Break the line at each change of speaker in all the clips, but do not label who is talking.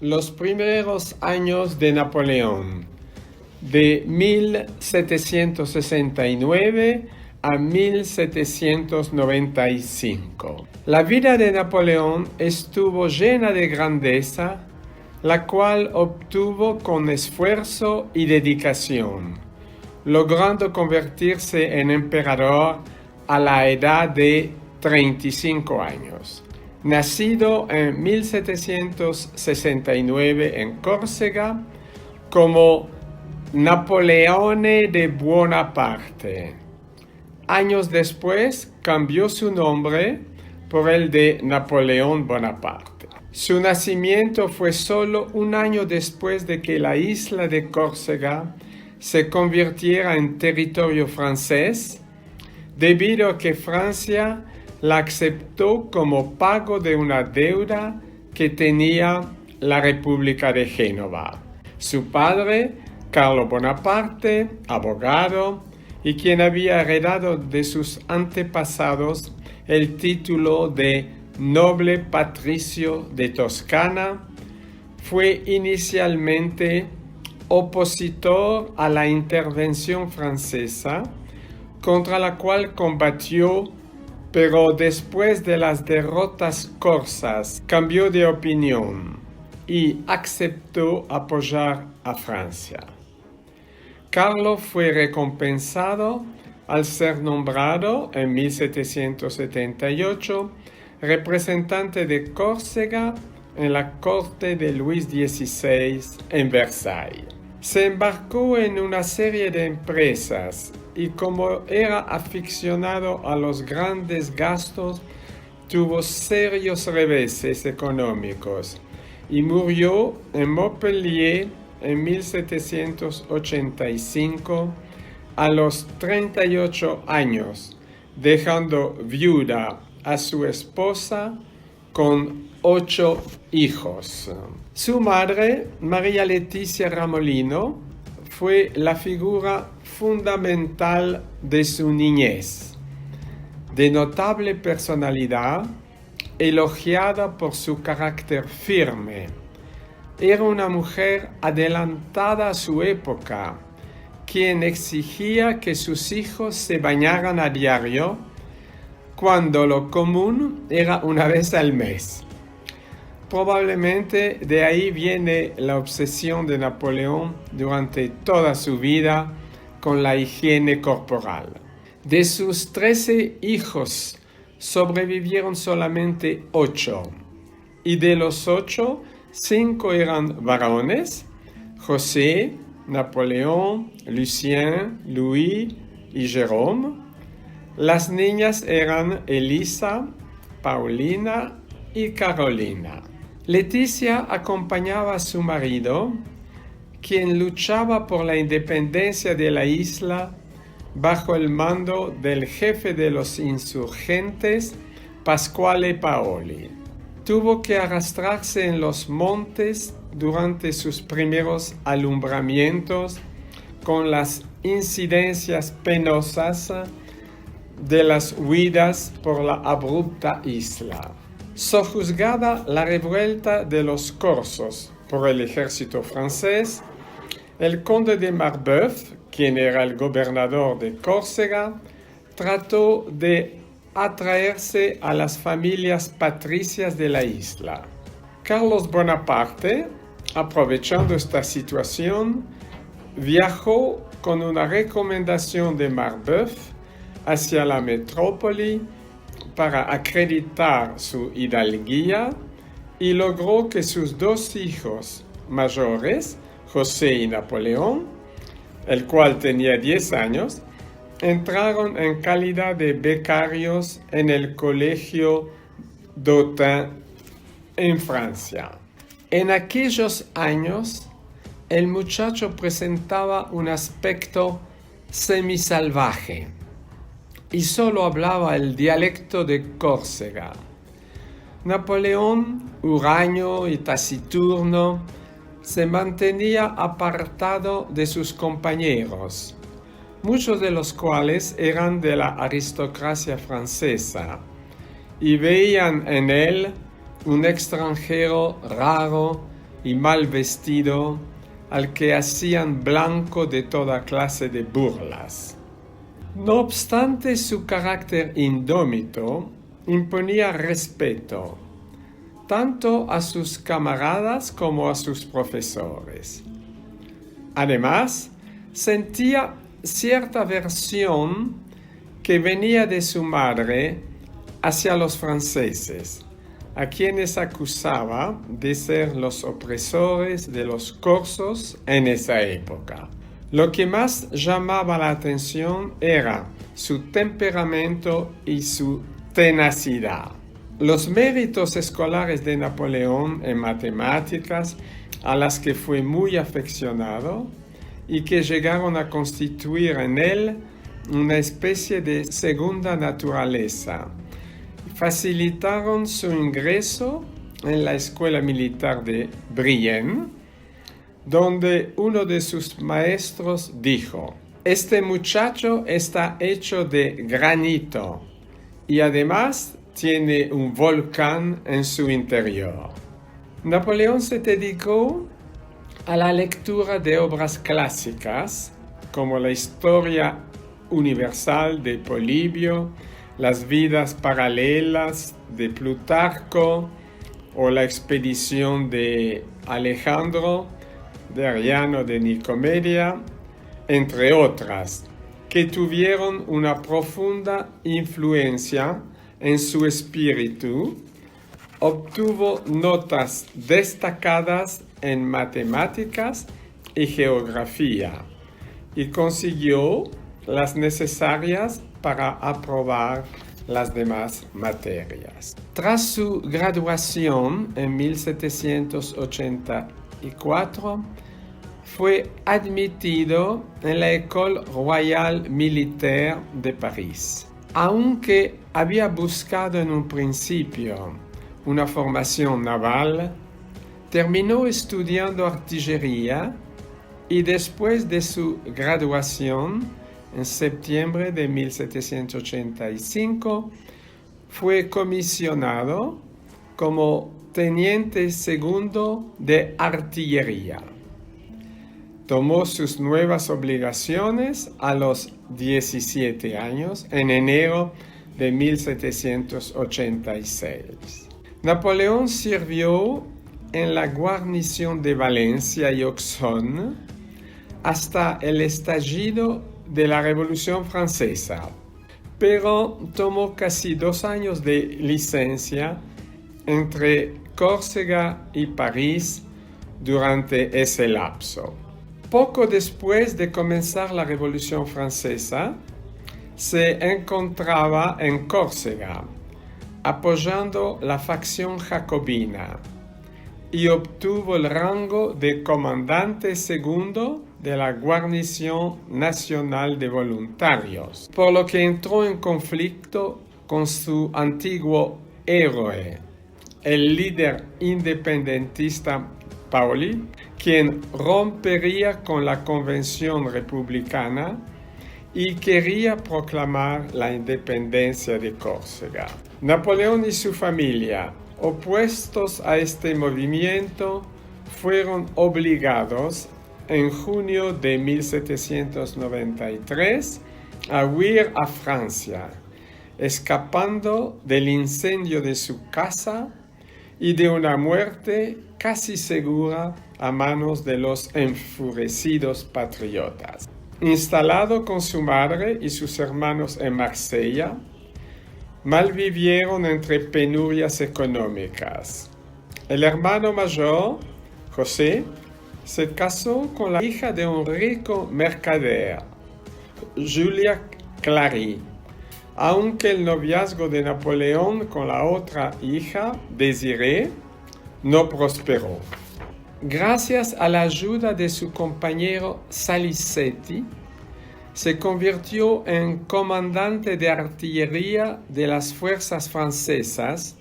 los primeros años de Napoleón, de 1769 a 1795. La vida de Napoleón estuvo llena de grandeza, la cual obtuvo con esfuerzo y dedicación, logrando convertirse en emperador a la edad de 35 años. Nacido en 1769 en Córcega como Napoleone de Bonaparte. Años después cambió su nombre por el de Napoleón Bonaparte. Su nacimiento fue solo un año después de que la isla de Córcega se convirtiera en territorio francés, debido a que Francia la aceptó como pago de una deuda que tenía la República de Génova. Su padre, Carlo Bonaparte, abogado, y quien había heredado de sus antepasados el título de noble patricio de Toscana, fue inicialmente opositor a la intervención francesa, contra la cual combatió, pero después de las derrotas corsas cambió de opinión y aceptó apoyar a Francia. Carlo fue recompensado al ser nombrado en 1778 representante de Córcega en la corte de Luis XVI en Versalles. Se embarcó en una serie de empresas y como era aficionado a los grandes gastos, tuvo serios reveses económicos y murió en Montpellier en 1785 a los 38 años, dejando viuda a su esposa con 8 hijos. Su madre, María Leticia Ramolino, fue la figura fundamental de su niñez. De notable personalidad, elogiada por su carácter firme. Era una mujer adelantada a su época, quien exigía que sus hijos se bañaran a diario, cuando lo común era una vez al mes. Probablemente de ahí viene la obsesión de Napoleón durante toda su vida con la higiene corporal. De sus 13 hijos sobrevivieron solamente 8, y de los 8, 5 eran varones: José, Napoleón, Lucien, Louis y Jérôme. Las niñas eran Elisa, Paulina y Carolina. Leticia acompañaba a su marido, quien luchaba por la independencia de la isla bajo el mando del jefe de los insurgentes, Pasquale Paoli. Tuvo que arrastrarse en los montes durante sus primeros alumbramientos con las incidencias penosas de las huidas por la abrupta isla. Sojuzgada la revuelta de los corsos por el ejército francés, el conde de Marbeuf, quien era el gobernador de Córcega, trató de atraerse a las familias patricias de la isla. Carlos Bonaparte, aprovechando esta situación, viajó con una recomendación de Marbeuf hacia la metrópoli para acreditar su hidalguía y logró que sus 2 hijos mayores, José y Napoleón, el cual tenía 10 años, entraron en calidad de becarios en el colegio d'Autun en Francia. En aquellos años, el muchacho presentaba un aspecto semisalvaje y solo hablaba el dialecto de Córcega. Napoleón, huraño y taciturno, se mantenía apartado de sus compañeros, muchos de los cuales eran de la aristocracia francesa, y veían en él un extranjero raro y mal vestido, al que hacían blanco de toda clase de burlas. No obstante, su carácter indómito imponía respeto, tanto a sus camaradas como a sus profesores. Además, sentía cierta aversión que venía de su madre hacia los franceses, a quienes acusaba de ser los opresores de los corsos en esa época. Lo que más llamaba la atención era su temperamento y su tenacidad. Los méritos escolares de Napoleón en matemáticas, a las que fue muy aficionado y que llegaron a constituir en él una especie de segunda naturaleza, facilitaron su ingreso en la Escuela Militar de Brienne, donde uno de sus maestros dijo: «Este muchacho está hecho de granito y además tiene un volcán en su interior». Napoleón se dedicó a la lectura de obras clásicas como la Historia Universal de Polibio, las Vidas Paralelas de Plutarco o la Expedición de Alejandro de Arriano de Nicomedia, entre otras, que tuvieron una profunda influencia en su espíritu. Obtuvo notas destacadas en matemáticas y geografía y consiguió las necesarias para aprobar las demás materias. Tras su graduación en 1784, fue admitido en la École Royale Militaire de París. Aunque había buscado en un principio una formación naval, terminó estudiando artillería y después de su graduación, en septiembre de 1785, fue comisionado como teniente segundo de artillería. Tomó sus nuevas obligaciones a los 17 años, en enero de 1786. Napoleón sirvió en la guarnición de Valencia y Auxonne hasta el estallido de la Revolución Francesa, pero tomó casi 2 años de licencia entre Córcega y París durante ese lapso. Poco después de comenzar la Revolución Francesa, se encontraba en Córcega, apoyando la facción jacobina, y obtuvo el rango de comandante segundo de la Guarnición Nacional de Voluntarios, por lo que entró en conflicto con su antiguo héroe, el líder independentista Paoli, quien rompería con la Convención Republicana y quería proclamar la independencia de Córcega. Napoleón y su familia, opuestos a este movimiento, fueron obligados en junio de 1793 a huir a Francia, escapando del incendio de su casa y de una muerte casi segura a manos de los enfurecidos patriotas. Instalado con su madre y sus hermanos en Marsella, malvivieron entre penurias económicas. El hermano mayor, José, se casó con la hija de un rico mercader, Julia Clary, aunque el noviazgo de Napoleón con la otra hija, Désirée, no prosperó. Gracias a la ayuda de su compañero Salicetti, se convirtió en comandante de artillería de las fuerzas francesas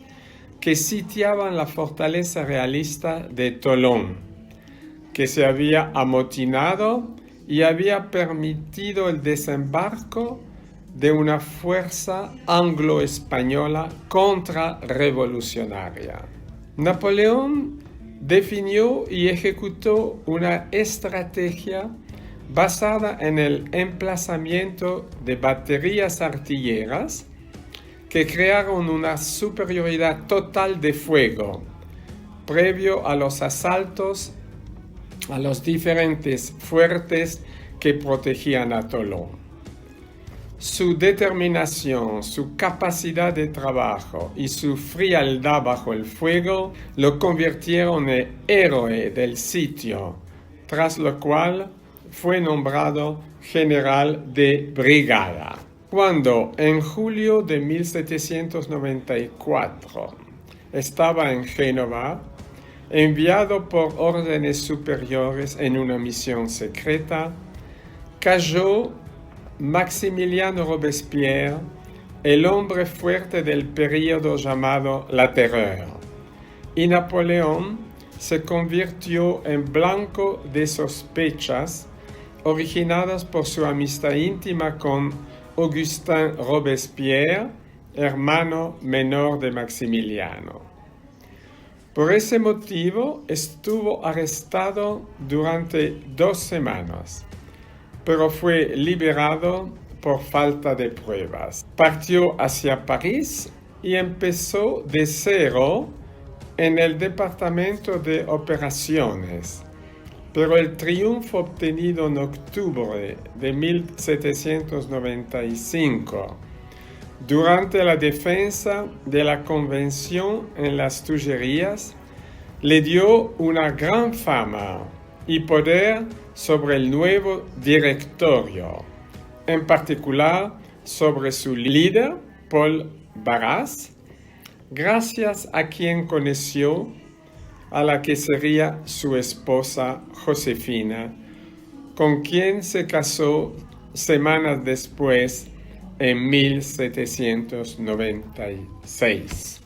que sitiaban la fortaleza realista de Tolón, que se había amotinado y había permitido el desembarco de una fuerza anglo-española contrarrevolucionaria. Napoleón definió y ejecutó una estrategia basada en el emplazamiento de baterías artilleras que crearon una superioridad total de fuego previo a los asaltos a los diferentes fuertes que protegían a Tolón. Su determinación, su capacidad de trabajo y su frialdad bajo el fuego lo convirtieron en héroe del sitio, tras lo cual fue nombrado general de brigada. Cuando en julio de 1794 estaba en Génova, enviado por órdenes superiores en una misión secreta, cayó Maximiliano Robespierre, el hombre fuerte del período llamado la Terror, y Napoleón se convirtió en blanco de sospechas originadas por su amistad íntima con Augustin Robespierre, hermano menor de Maximiliano. Por ese motivo estuvo arrestado durante 2 semanas, pero fue liberado por falta de pruebas. Partió hacia París y empezó de cero en el departamento de operaciones, pero el triunfo obtenido en octubre de 1795 durante la defensa de la Convención en las Tullerías le dio una gran fama y poder sobre el nuevo directorio, en particular sobre su líder, Paul Barras, gracias a quien conoció a la que sería su esposa Josefina, con quien se casó semanas después en 1796.